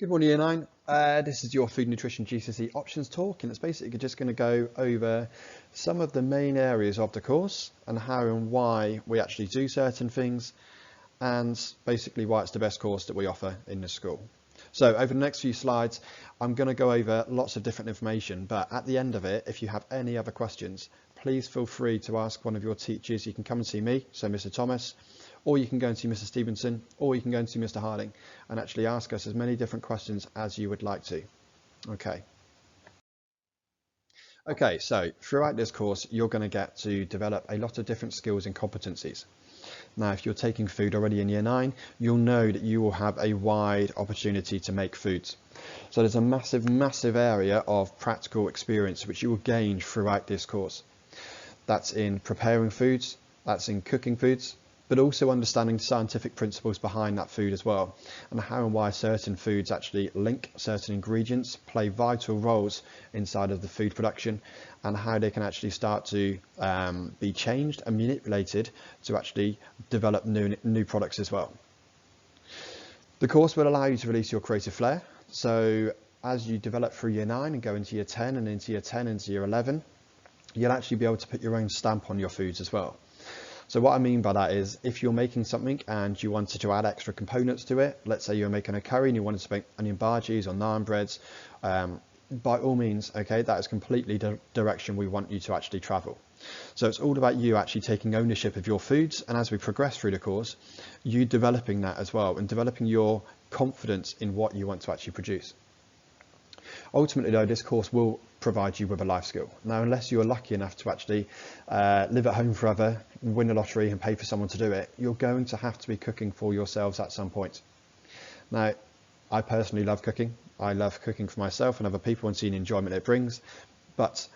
Good morning, Year 9. This is your Food Nutrition GCSE Options talk, and it's basically just going to go over some of the main areas of the course and how and why we actually do certain things, and basically why it's the best course that we offer in the school. So over the next few slides, I'm going to go over lots of different information, but at the end of it, if you have any other questions, please feel free to ask one of your teachers. You can come and see me, so Mr. Thomas, or you can go and see Mr. Stevenson, or you can go and see Mr. Harding and actually ask us as many different questions as you would like to. Okay, so throughout this course, you're going to get to develop a lot of different skills and competencies. Now, if you're taking food already in Year 9, you'll know that you will have a wide opportunity to make foods. So there's a massive area of practical experience which you will gain throughout this course. That's in preparing foods, that's in cooking foods, but also understanding scientific principles behind that food as well, and how and why certain foods actually link certain ingredients, play vital roles inside of the food production, and how they can actually start to be changed and manipulated to actually develop new products as well. The course will allow you to release your creative flair. So as you develop through Year 9 and go into Year 10 and into Year 10 into Year 11, you'll actually be able to put your own stamp on your foods as well. So what I mean by that is, if you're making something and you wanted to add extra components to it, let's say you're making a curry and you wanted to make onion bhajis or naan breads, by all means, okay, that is completely the direction we want you to actually travel. So it's all about you actually taking ownership of your foods, and as we progress through the course, you developing that as well and developing your confidence in what you want to actually produce. Ultimately though, this course will provide you with a life skill. Now, unless you're lucky enough to actually live at home forever, win a lottery and pay for someone to do it, you're going to have to be cooking for yourselves at some point. Now, I personally love cooking. I love cooking for myself and other people and seeing the enjoyment it brings, but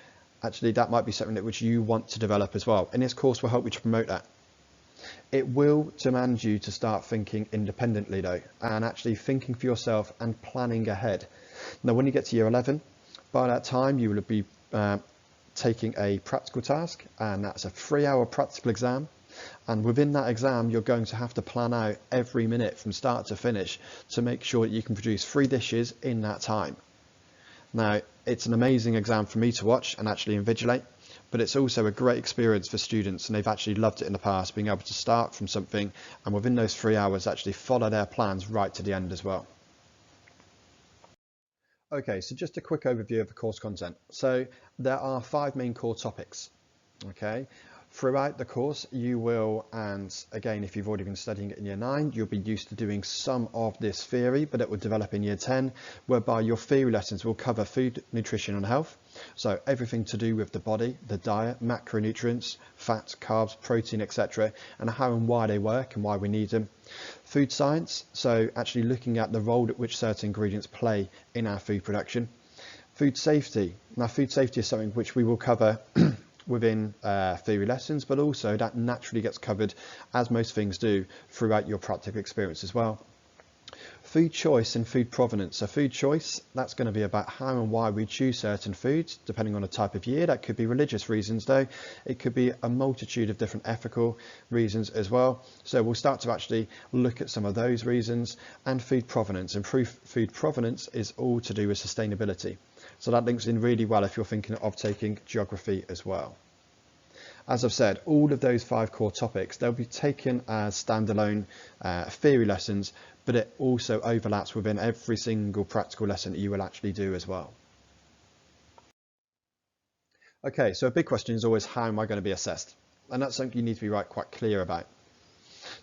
actually that might be something that which you want to develop as well. And this course will help you to promote that. It will demand you to start thinking independently though, and actually thinking for yourself and planning ahead. Now, when you get to Year 11, by that time you will be taking a practical task, and that's a 3-hour practical exam. And within that exam, you're going to have to plan out every minute from start to finish to make sure that you can produce 3 dishes in that time. Now, it's an amazing exam for me to watch and actually invigilate, but it's also a great experience for students, and they've actually loved it in the past, being able to start from something and within those 3 hours actually follow their plans right to the end as well. Okay, so just a quick overview of the course content. So there are 5 main core topics. Okay, throughout the course you will, and again if you've already been studying it in Year 9, you'll be used to doing some of this theory, but it will develop in Year 10, whereby your theory lessons will cover food, nutrition and health. So everything to do with the body, the diet, macronutrients, fats, carbs, protein, etc., and how and why they work and why we need them. Food science, so actually looking at the role that which certain ingredients play in our food production. Food safety. Now, food safety is something which we will cover within theory lessons, but also that naturally gets covered, as most things do, throughout your practical experience as well. Food choice and food provenance. So food choice, that's going to be about how and why we choose certain foods, depending on the type of year. That could be religious reasons though. It could be a multitude of different ethical reasons as well. So we'll start to actually look at some of those reasons. And food provenance. And food provenance is all to do with sustainability. So that links in really well if you're thinking of taking geography as well. As I've said, all of those 5 core topics, they'll be taken as standalone theory lessons, but it also overlaps within every single practical lesson that you will actually do as well. Okay, so a big question is always, how am I going to be assessed? And that's something you need to be quite clear about.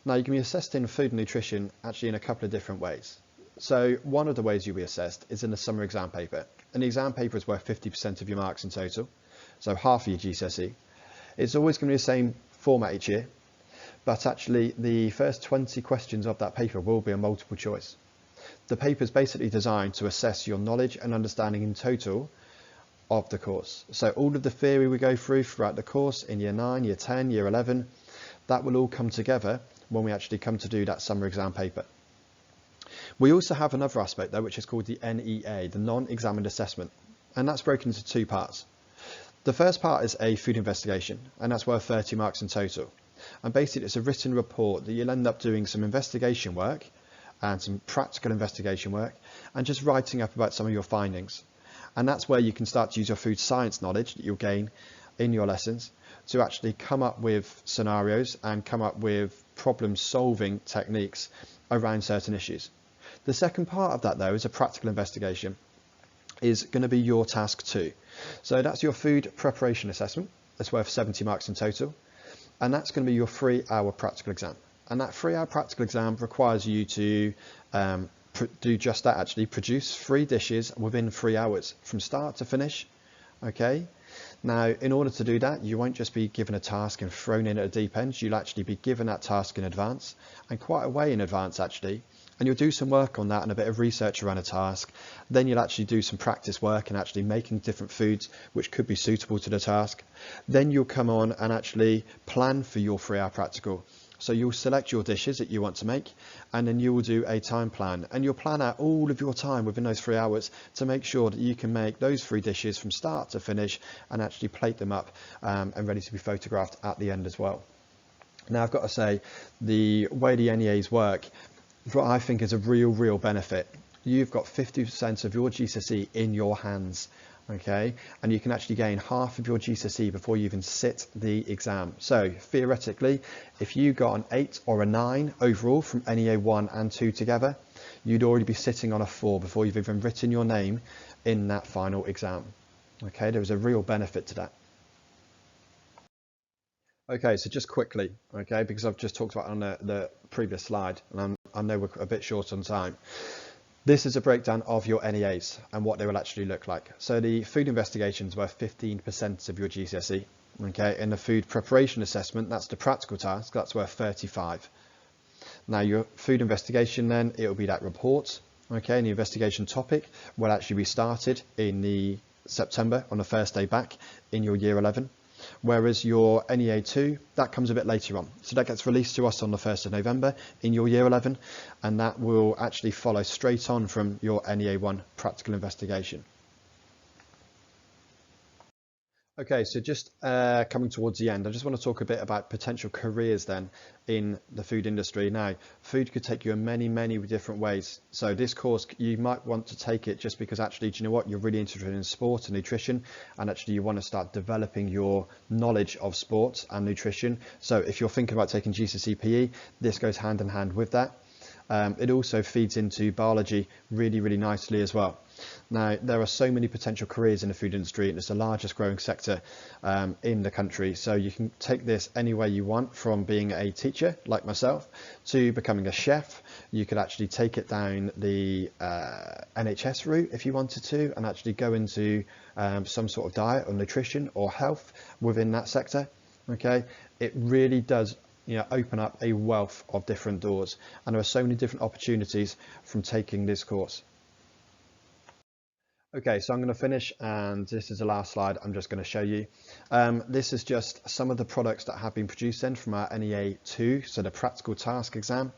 Now, you can be assessed in food and nutrition actually in a couple of different ways. So one of the ways you'll be assessed is in the summer exam paper. And the exam paper is worth 50% of your marks in total, so half of your GCSE. It's always going to be the same format each year, but actually the first 20 questions of that paper will be a multiple choice. The paper is basically designed to assess your knowledge and understanding in total of the course. So all of the theory we go through throughout the course in Year 9, Year 10, Year 11, that will all come together when we actually come to do that summer exam paper. We also have another aspect though, which is called the NEA, the non-examined assessment, and that's broken into 2 parts. The first part is a food investigation, and that's worth 30 marks in total. And basically it's a written report that you'll end up doing some investigation work and some practical investigation work, and just writing up about some of your findings. And that's where you can start to use your food science knowledge that you'll gain in your lessons to actually come up with scenarios and come up with problem solving techniques around certain issues. The second part of that, though, is a practical investigation, is going to be your task 2. So that's your food preparation assessment. That's worth 70 marks in total. And that's going to be your 3-hour practical exam. And that 3-hour practical exam requires you to do just that, actually produce 3 dishes within 3 hours from start to finish. Okay. Now, in order to do that, you won't just be given a task and thrown in at a deep end. You'll actually be given that task in advance, and quite a way in advance actually. And you'll do some work on that and a bit of research around a task. Then you'll actually do some practice work and actually making different foods which could be suitable to the task. Then you'll come on and actually plan for your 3-hour practical. So you'll select your dishes that you want to make, and then you will do a time plan, and you'll plan out all of your time within those 3 hours to make sure that you can make those 3 dishes from start to finish and actually plate them up and ready to be photographed at the end as well. Now, I've got to say, the way the NEAs work, what I think is a real benefit. You've got 50% of your GCSE in your hands. Okay, and you can actually gain half of your GCSE before you even sit the exam. So theoretically, if you got an 8 or a 9 overall from NEA 1 and 2 together, you'd already be sitting on a 4 before you've even written your name in that final exam. Okay, there is a real benefit to that. Okay, so just quickly, okay, because I've just talked about it on the previous slide, and I know we're a bit short on time. This is a breakdown of your NEAs and what they will actually look like. So the food investigations were 15% of your GCSE. Okay, in the food preparation assessment, that's the practical task, that's worth 35. Now your food investigation, then it will be that report. Okay, and the investigation topic will actually be started in the September on the first day back in your year 11. Whereas your NEA 2, that comes a bit later on. So that gets released to us on the 1st of November in your year 11, and that will actually follow straight on from your NEA 1 practical investigation. Okay, so just coming towards the end, I just want to talk a bit about potential careers then in the food industry. Now, food could take you in many different ways. So this course, you might want to take it just because actually, do you know what, you're really interested in sport and nutrition, and actually you want to start developing your knowledge of sports and nutrition. So if you're thinking about taking GCSE PE, this goes hand in hand with that. It also feeds into biology really nicely as well. Now, there are so many potential careers in the food industry, and it's the largest growing sector in the country. So you can take this any way you want, from being a teacher like myself to becoming a chef. You could actually take it down the NHS route if you wanted to, and actually go into some sort of diet or nutrition or health within that sector. Okay, it really does open up a wealth of different doors, and there are so many different opportunities from taking this course. Okay, so I'm going to finish, and this is the last slide I'm just going to show you. This is just some of the products that have been produced then from our NEA 2, so the practical task exam.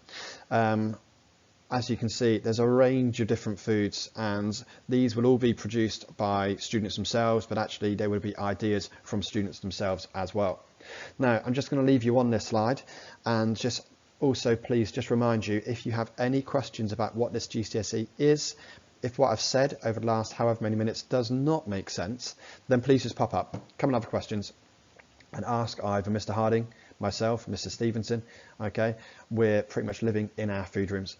As you can see, there's a range of different foods, and these will all be produced by students themselves, but actually they will be ideas from students themselves as well. Now, I'm just going to leave you on this slide, and just also please just remind you, if you have any questions about what this GCSE is, if what I've said over the last however many minutes does not make sense, then please just pop up, come and have questions, and ask either Mr. Harding, myself, Mr. Stevenson. Okay, we're pretty much living in our food rooms.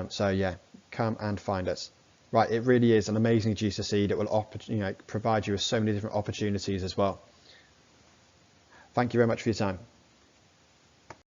So yeah, come and find us. Right, it really is an amazing GCSE that will provide you with so many different opportunities as well. Thank you very much for your time.